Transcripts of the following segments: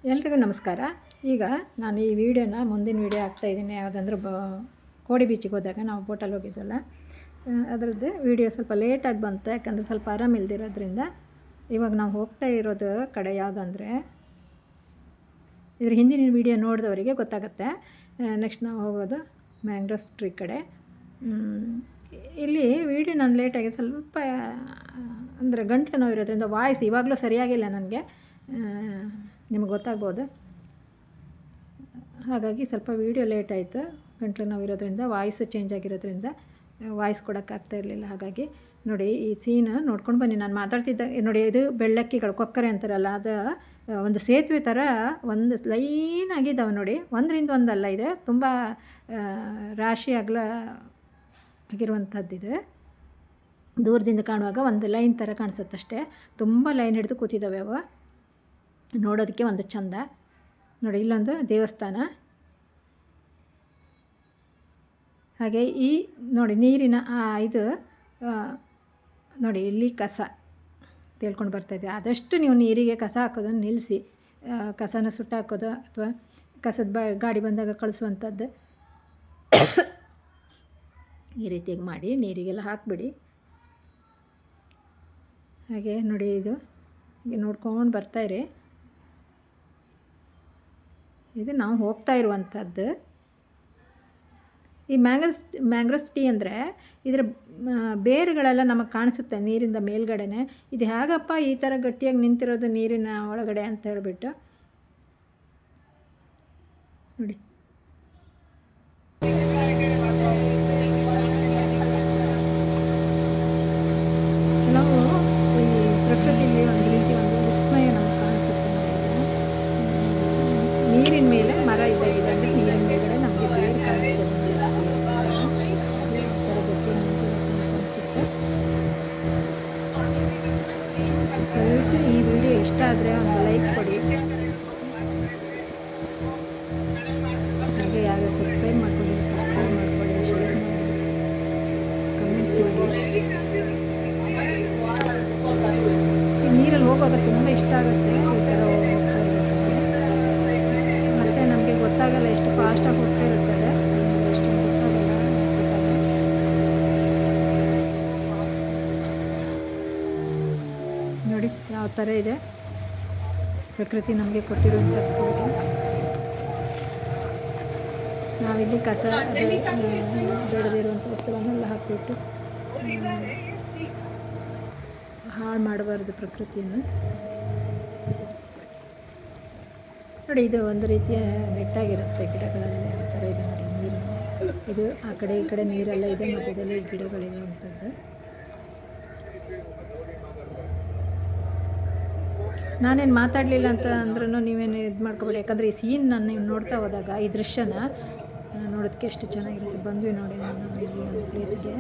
ಎಲ್ರಿಗೂ ನಮಸ್ಕಾರ. ಈಗ ನಾನು ಈ ವಿಡಿಯೋನ ಮುಂದಿನ ವಿಡಿಯೋ ಹಾಕ್ತಾಯಿದ್ದೀನಿ. ಯಾವುದಂದ್ರೆ ಕೋಡಿ ಬೀಚಿಗೆ ಹೋದಾಗ ನಾವು ಬೋಟಲ್ಲಿ ಹೋಗಿದ್ವಲ್ಲ, ಅದರದ್ದು ವಿಡಿಯೋ ಸ್ವಲ್ಪ ಲೇಟಾಗಿ ಬಂತು. ಯಾಕಂದರೆ ಸ್ವಲ್ಪ ಆರಾಮಿಲ್ದಿರೋದ್ರಿಂದ. ಇವಾಗ ನಾವು ಹೋಗ್ತಾ ಇರೋದು ಕಡೆ ಯಾವುದಂದರೆ, ಇದ್ರ ಹಿಂದಿನ ವಿಡಿಯೋ ನೋಡಿದವರಿಗೆ ಗೊತ್ತಾಗುತ್ತೆ. ನೆಕ್ಸ್ಟ್ ನಾವು ಹೋಗೋದು ಮ್ಯಾಂಗ್ರೋಸ್ ಟ್ರೀ ಕಡೆ. ಇಲ್ಲಿ ವಿಡಿಯೋ ನಾನು ಲೇಟಾಗಿ ಸ್ವಲ್ಪ ಅಂದರೆ ಗಂಟಲು ನೋವು ಇರೋದ್ರಿಂದ ವಾಯ್ಸ್ ಇವಾಗಲೂ ಸರಿಯಾಗಿಲ್ಲ ನನಗೆ, ನಿಮಗೆ ಗೊತ್ತಾಗ್ಬೋದು. ಹಾಗಾಗಿ ಸ್ವಲ್ಪ ವೀಡಿಯೋ ಲೇಟ್ ಆಯಿತು. ಗಂಟಲು ನೋವು ಇರೋದ್ರಿಂದ, ವಾಯ್ಸ್ ಚೇಂಜ್ ಆಗಿರೋದ್ರಿಂದ ವಾಯ್ಸ್ ಕೊಡೋಕ್ಕಾಗ್ತಾ ಇರಲಿಲ್ಲ. ಹಾಗಾಗಿ ನೋಡಿ, ಈ ಸೀನ್ ನೋಡ್ಕೊಂಡು ಬನ್ನಿ. ನಾನು ಮಾತಾಡ್ತಿದ್ದ ನೋಡಿ, ಇದು ಬೆಳ್ಳಕ್ಕಿಗಳು, ಕೊಕ್ಕರೆ ಅಂತಾರಲ್ಲ, ಅದು ಒಂದು ಸೇತುವೆ ಥರ ಒಂದು ಲೈನ್ ಆಗಿದ್ದಾವೆ ನೋಡಿ. ಒಂದರಿಂದ ಒಂದಲ್ಲ, ಇದೆ ತುಂಬ ರಾಶಿ ಅಗಲ ಆಗಿರುವಂಥದ್ದಿದೆ. ದೂರದಿಂದ ಕಾಣುವಾಗ ಒಂದು ಲೈನ್ ಥರ ಕಾಣಿಸುತ್ತಷ್ಟೇ. ತುಂಬ ಲೈನ್ ಹಿಡಿದು ಕೂತಿದ್ದಾವೆ ಅವು. ನೋಡೋದಕ್ಕೆ ಒಂದು ಚಂದ ನೋಡಿ. ಇಲ್ಲೊಂದು ದೇವಸ್ಥಾನ. ಹಾಗೆ ಈ ನೋಡಿ ನೀರಿನ ಇದು ನೋಡಿ, ಇಲ್ಲಿ ಕಸ ತೇಲ್ಕೊಂಡು ಬರ್ತಾಯಿದೆ. ಆದಷ್ಟು ನೀವು ನೀರಿಗೆ ಕಸ ಹಾಕೋದನ್ನು ನಿಲ್ಲಿಸಿ. ಕಸನ ಸುಟ್ಟಾಕೋದು ಅಥವಾ ಕಸದ ಗಾಡಿ ಬಂದಾಗ ಕಳಿಸುವಂಥದ್ದು ಈ ರೀತಿಯಾಗಿ ಮಾಡಿ ನೀರಿಗೆಲ್ಲ ಹಾಕಿಬಿಡಿ. ಹಾಗೆ ನೋಡಿ, ಇದು ಹೀಗೆ ನೋಡ್ಕೊಂಡು ಬರ್ತಾಯಿರಿ. ಇದು ನಾವು ಹೋಗ್ತಾ ಇರುವಂಥದ್ದು. ಈ ಮ್ಯಾಂಗ್ರೋಸ್ ಟೀ ಅಂದರೆ ಇದರ ಬೇರುಗಳೆಲ್ಲ ನಮಗೆ ಕಾಣಿಸುತ್ತೆ ನೀರಿಂದ ಮೇಲ್ಗಡೆನೆ. ಇದು ಹೇಗಪ್ಪ ಈ ಥರ ಗಟ್ಟಿಯಾಗಿ ನಿಂತಿರೋದು ನೀರಿನ ಒಳಗಡೆ ಅಂತ ಹೇಳಿಬಿಟ್ಟು ನೋಡಿ. ನಾವು ಈ ಪ್ರಕೃತಿಯಲ್ಲಿ ಒಂದು ರೀತಿ ಒಂದು ವಿಸ್ಮಯ ನಮಗೆ ಕಾಣಿಸುತ್ತೆ. ನೀರಿನ ಮೇಲೆ ಮರ ಇದ್ದಾಗಿದೆ ಅಂದರೆ ನೀರಿನ ಮೇಲ್ಗಡೆ ನಮಗೆ ಬೇರೆ ಕಾಣಿಸುತ್ತೆ. ದಯವಿಟ್ಟು ಈ ವಿಡಿಯೋ ಇಷ್ಟ ಆದರೆ ಒಂದು ಲೈಕ್ ಕೊಡಿ. ಹಾಗೆ ಯಾರು ಸಬ್ಸ್ಕ್ರೈಬ್ ಮಾಡ್ಕೊಳ್ಳಿ, ಸಬ್ಸ್ಕ್ರೈಬ್ ಮಾಡ್ಕೊಳ್ಳಿ, ಶೇರ್ ಮಾಡಿ, ಕಮೆಂಟ್ ಮಾಡಿ. ಈ ನೀರಲ್ಲಿ ಹೋಗೋದು ತುಂಬ ಇಷ್ಟ ಆಗುತ್ತೆ. ಈ ಥರ ಹೋಗ್ತಾ ಇರುತ್ತೆ. ಮತ್ತು ನಮಗೆ ಗೊತ್ತಾಗಲ್ಲ ಎಷ್ಟು ಫಾಸ್ಟಾಗಿ ಹೋಗ್ತಾ ಇರುತ್ತದೆ, ಎಷ್ಟು ಗೊತ್ತಾಗಲ್ಲ. ನೋಡಿ ಯಾವ ಥರ ಇದೆ ಪ್ರಕೃತಿ ನಮಗೆ ಕೊಟ್ಟಿರುವಂಥದ್ದು. ನಾವಿಲ್ಲಿ ಕಸ ಬೆಳೆದಿರುವಂಥ ವಸ್ತುವನ್ನೆಲ್ಲ ಹಾಕಿಬಿಟ್ಟು ಹಾಳು ಮಾಡಬಾರ್ದು ಪ್ರಕೃತಿಯನ್ನು. ನೋಡಿ, ಇದು ಒಂದು ರೀತಿಯ ನೆಟ್ಟಾಗಿರುತ್ತೆ ಗಿಡಗಳಲ್ಲಿ. ಆ ಥರ ಇದೆ ನೋಡಿ ನೀರು. ಇದು ಆ ಕಡೆ ಈ ಕಡೆ ನೀರೆಲ್ಲ ಇದೆ, ಮಧ್ಯದಲ್ಲಿ ಗಿಡಗಳಿರುವಂಥದ್ದು. ನಾನೇನು ಮಾತಾಡಲಿಲ್ಲ ಅಂತ ಅಂದ್ರೂ ನೀವೇನು ಇದು ಮಾಡ್ಕೊಬೇಡಿ. ಯಾಕಂದರೆ ಈ ಸೀನ್ ನಾನು ನೀವು ನೋಡ್ತಾ ಹೋದಾಗ ಈ ದೃಶ್ಯನ ನೋಡೋದಕ್ಕೆ ಎಷ್ಟು ಚೆನ್ನಾಗಿರುತ್ತೆ. ಬಂದ್ವಿ ನೋಡಿ ನಾನು ಇಲ್ಲಿ ಒಂದು ಪ್ಲೇಸ್ಗೆ.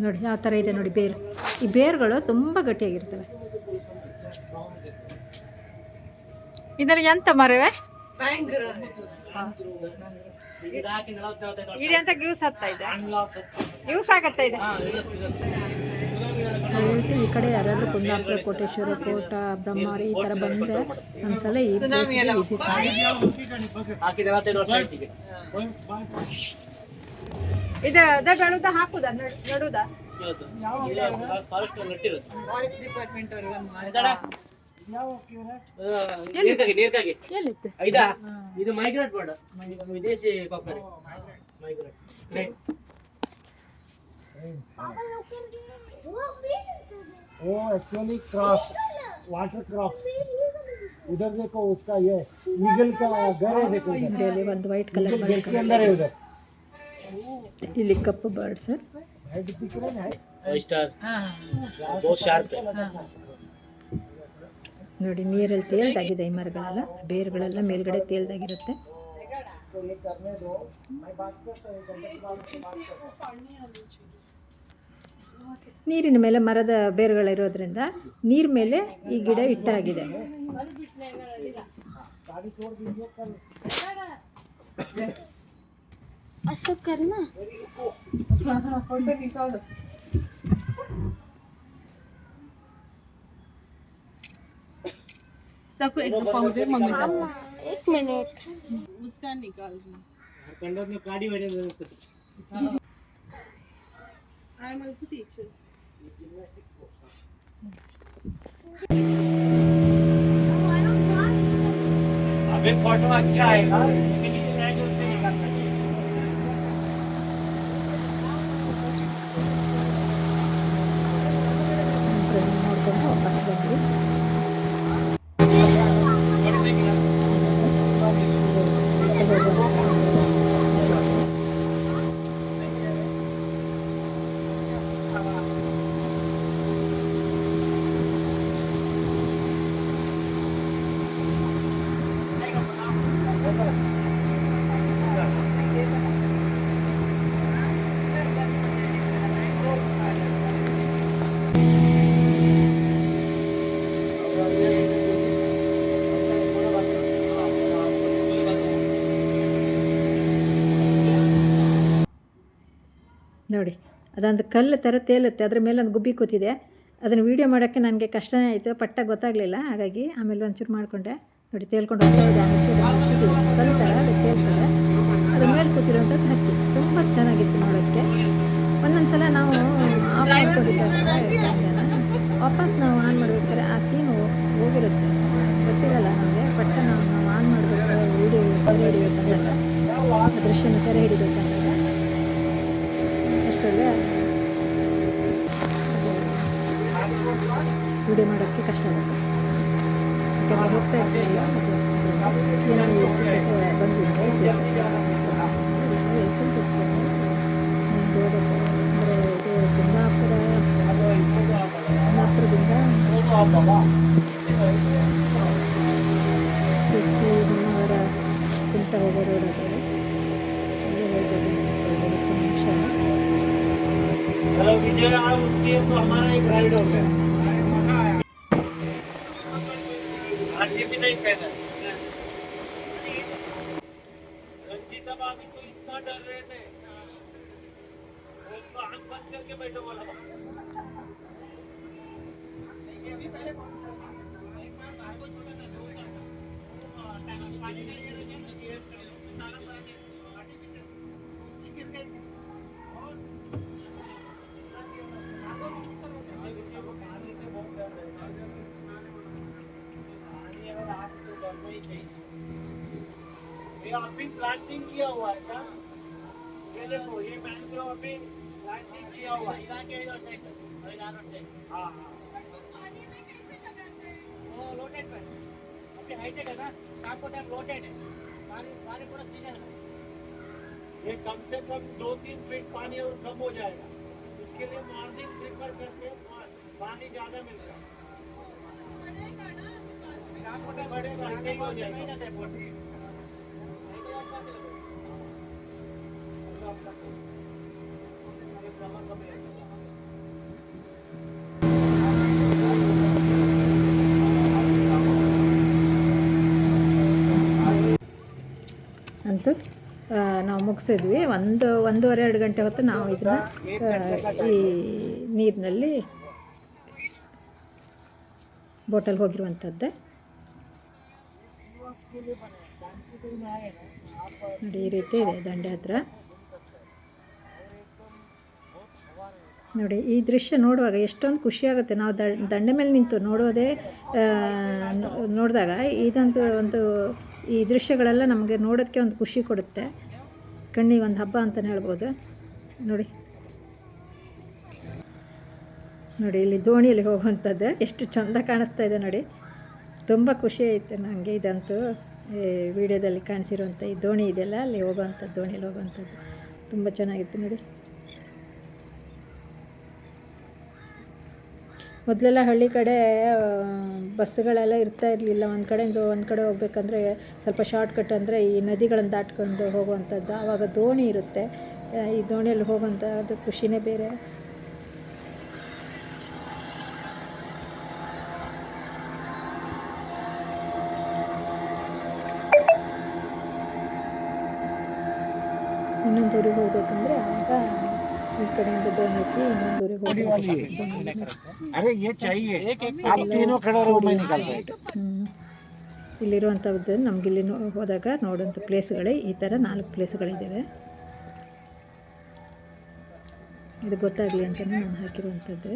ನೋಡಿ ಯಾವ ಥರ ಇದೆ ನೋಡಿ ಬೇರು. ಈ ಬೇರುಗಳು ತುಂಬ ಗಟ್ಟಿಯಾಗಿರ್ತವೆ. ಇದರ ಎಂತ ಮರವೇ ಇದೆಂತ ಯೂಸ್ ಆಗ್ತಾ ಇದೆ, ಯೂಸ್ ಆಗತ್ತಾ ಇದೆ. ದಯವಿಟ್ಟು ಈ ಕಡೆ ಯಾರಾದರೂ ಕುಂದಾಪುರ, ಕೋಟೇಶ್ವರ, ಕೋಟ, ಬ್ರಹ್ಮಾವರಿ ಈ ಥರ ಬಂದರೆ ಒಂದ್ಸಲ ಈ ಪ್ಲೇಸ್ಗೆ ವಿಸಿಟ್ ಮಾಡಿ. ಇದು ಬೆಳುದ ಹಾಕುದಾ ನಡುದಾ ಫಾರೆಸ್ಟ್ ಡಿಪಾರ್ಟ್ಮೆಂಟ್ ಇದು ಮೈಗ್ರೇಟ್ ಬರ್ಡ್, ವಿದೇಶಿ ಕೊಕ್ಕರೆ ಮೈಗ್ರೇಟ್. वो एक्चुअली क्रॉप वाटर क्रॉप उधर देखो, उसका ये ईगल का घर है. देखो इधर ಒಂದು ವೈಟ್ ಕಲರ್ घर के अंदर है उधर. ಇಲ್ಲಿ ಕಪ್ಪು ಬರ್ಡ್ಸ್ हेड दिख रहा है स्टार, बहुत शार्प है. ನೋಡಿ ನೀರಲ್ಲಿ ತೇಲ್ದಾಗಿದೆ. ಈ ಮರಗಳೆಲ್ಲ ಬೇರುಗಳೆಲ್ಲ ಮೇಲ್ಗಡೆ ತೇಲ್ದಾಗಿರುತ್ತೆ. ನೀರಿನ ಮೇಲೆ ಮರದ ಬೇರುಗಳಿರೋದ್ರಿಂದ ನೀರ್ ಮೇಲೆ ಈ ಗಿಡ ಇಟ್ಟಾಗಿದೆ. तब एक पाव दे मम्मी जाता 1 मिनट उसका निकाल कंडर में काडी वगैरह आई एम आल्सो टीचर अबे फोटो अच्छा आएगा लेकिन इस एंगल से निकालना चाहिए ನೋಡ್ಕೊಂಡು ವಾಪಸ್ ಬಂದ್ವಿ. ನೋಡಿ ಅದೊಂದು ಕಲ್ಲು ಥರ ತೇಲುತ್ತೆ, ಅದ್ರ ಮೇಲೆ ಒಂದು ಗುಬ್ಬಿ ಕೂತಿದೆ. ಅದನ್ನು ವೀಡಿಯೋ ಮಾಡೋಕ್ಕೆ ನನಗೆ ಕಷ್ಟನೇ ಆಯಿತು, ಪಟ್ಟ ಗೊತ್ತಾಗಲಿಲ್ಲ. ಹಾಗಾಗಿ ಆಮೇಲೆ ಒಂಚೂರು ಮಾಡಿಕೊಂಡೆ. ನೋಡಿ ತೇಲ್ಕೊಂಡು ಹೋಗ್ತಾ ಇದೆ, ಕಲ್ಲು ಥರ ಅದು ತೇಲ್ತದೆ. ಅದ್ರ ಮೇಲೆ ಕೂತಿರೋಂಥದ್ದು ಹಕ್ಕಿ ತುಂಬ ಚೆನ್ನಾಗಿತ್ತು ನೋಡೋಕ್ಕೆ. ಒಂದೊಂದು ಸಲ ನಾವು ಆಫ್ ಮಾಡ್ಕೊಂಡಿದ್ದಾಗ ವಾಪಸ್ ನಾವು ಆನ್ ಮಾಡ್ಬೇಕಾದ್ರೆ ಆ ಸೀನು ಹೋಗಿರುತ್ತೆ, ಗೊತ್ತಿರಲ್ಲ ನಮಗೆ. ಪಟ್ಟ ನಾವು ಆನ್ ಮಾಡಬೇಕು, ವೀಡಿಯೋ ಸೆರೆ ಹಿಡಿಬೇಕಂದಾಗ, ಆ ದೃಶ್ಯನ ಸೆರೆ ಹಿಡಿಬೇಕಂದಾಗ ಅಷ್ಟೊಳ್ಳೆ ವೀಡಿಯೋ ಮಾಡೋಕ್ಕೆ ಕಷ್ಟ ಆಗುತ್ತೆ. ಯಾಕಂದರೆ ಹೋಗ್ತಾ ಇರ್ತೀರಲ್ಲ, ಬಂದಿದ್ದೆ ಅಂದರೆ ಇದು ಕುಂದಾಪುರದಿಂದ ಶಿರ್ಸಿ ಹೊನ್ನಾವರ ಕುಂತ ಹೋಗೋ ರೋಡ್ ಅದು. ಅಲ್ಲೇ ಹೋಗ್ಬೋದು 10 ನಿಮಿಷ. हेलो विजय, आप उसके तो हमारा एक राइड हो गया। आज ये भी नहीं पहना रंजीता भाभी तो इतना डर रहे थे, वो आंख बंद करके बैठो बोला। अभी पहले पानी का ये अभी प्लांटिंग किया हुआ है क्या? ये देखो, ये मैंग्रोव अभी प्लांटिंग किया हुआ है। हाँ वो लोटेड पे अभी हाइटेड है ना, शाम को टाइम लोटेड है, पानी पूरा सीजन है। ये कम से कम 2-3 फीट पानी और कम हो जाएगा। उसके लिए मॉर्निंग प्रिफर करके पानी ज़्यादा मिलेगा। शाम को टाइम बढ़ेगा, ऐसे ही हो जाएगा। ಅಂತೂ ನಾವು ಮುಗಿಸಿದ್ವಿ. 1-1.5 ಗಂಟೆ ಹೊತ್ತು ನಾವು ಇದನ್ನು ಈ ನೀರಿನಲ್ಲಿ ಬೋಟಲ್ಲಿ ಹೋಗಿರುವಂಥದ್ದೇ. ನೋಡಿ ಈ ರೀತಿ ಇದೆ ದಂಡೆ ಹತ್ರ. ನೋಡಿ ಈ ದೃಶ್ಯ ನೋಡುವಾಗ ಎಷ್ಟೊಂದು ಖುಷಿಯಾಗುತ್ತೆ. ನಾವು ದಂಡೆ ಮೇಲೆ ನಿಂತು ನೋಡಿದಾಗ ಇದಂತೂ ಈ ದೃಶ್ಯಗಳೆಲ್ಲ ನಮಗೆ ನೋಡೋಕ್ಕೆ ಒಂದು ಖುಷಿ ಕೊಡುತ್ತೆ, ಕಣ್ಣಿಗೆ ಒಂದು ಹಬ್ಬ ಅಂತಲೇ ಹೇಳ್ಬೋದು. ನೋಡಿ ಇಲ್ಲಿ ದೋಣಿಯಲ್ಲಿ ಹೋಗುವಂಥದ್ದು ಎಷ್ಟು ಚೆಂದ ಕಾಣಿಸ್ತಾ ಇದೆ ನೋಡಿ. ತುಂಬ ಖುಷಿ ಆಯಿತು ನನಗೆ. ಇದಂತೂ ವಿಡಿಯೋದಲ್ಲಿ ಕಾಣಿಸಿರುವಂಥ ಈ ದೋಣಿ ಇದೆಯಲ್ಲ, ಅಲ್ಲಿ ಹೋಗುವಂಥದ್ದು, ದೋಣಿಯಲ್ಲಿ ಹೋಗುವಂಥದ್ದು ತುಂಬ ಚೆನ್ನಾಗಿತ್ತು ನೋಡಿ. ಮೊದಲೆಲ್ಲ ಹಳ್ಳಿ ಕಡೆ ಬಸ್ಸುಗಳೆಲ್ಲ ಇರ್ತಾ ಇರಲಿಲ್ಲ. ಒಂದು ಕಡೆಯಿಂದ ಒಂದು ಕಡೆ ಹೋಗ್ಬೇಕಂದ್ರೆ ಸ್ವಲ್ಪ ಶಾರ್ಟ್ಕಟ್ ಅಂದರೆ ಈ ನದಿಗಳನ್ನು ದಾಟ್ಕೊಂಡು ಹೋಗುವಂಥದ್ದು. ಆವಾಗ ದೋಣಿ ಇರುತ್ತೆ, ಈ ದೋಣಿಯಲ್ಲಿ ಹೋಗುವಂಥದ್ದು ಖುಷಿನೇ ಬೇರೆ. ಇನ್ನೊಂದು ಊರಿಗೆ ಹೋಗ್ಬೇಕಂದ್ರೆ ಆಗ ಈ ಕಡೆಯಿಂದ ದೋಣಿ ಹತ್ತಿ ಇನ್ನೊಂದು ಊರಿಗೆ ಹೋಗ್ಬೇಕು. अरे ये चाहिए, आप तीनों खड़े रहो, मैं निकालता हूँ। ಇಲ್ಲಿರುವಂಥದ್ದು ನಮಗಿಲ್ಲಿ ಹೋದಾಗ ನೋಡುವಂಥ ಪ್ಲೇಸ್ಗಳೇ ಈ ಥರ 4 ಪ್ಲೇಸ್ಗಳಿದ್ದಾವೆ. ಇದು ಗೊತ್ತಾಗಲಿ ಅಂತಲೇ ನಾನು ಹಾಕಿರುವಂಥದ್ದು.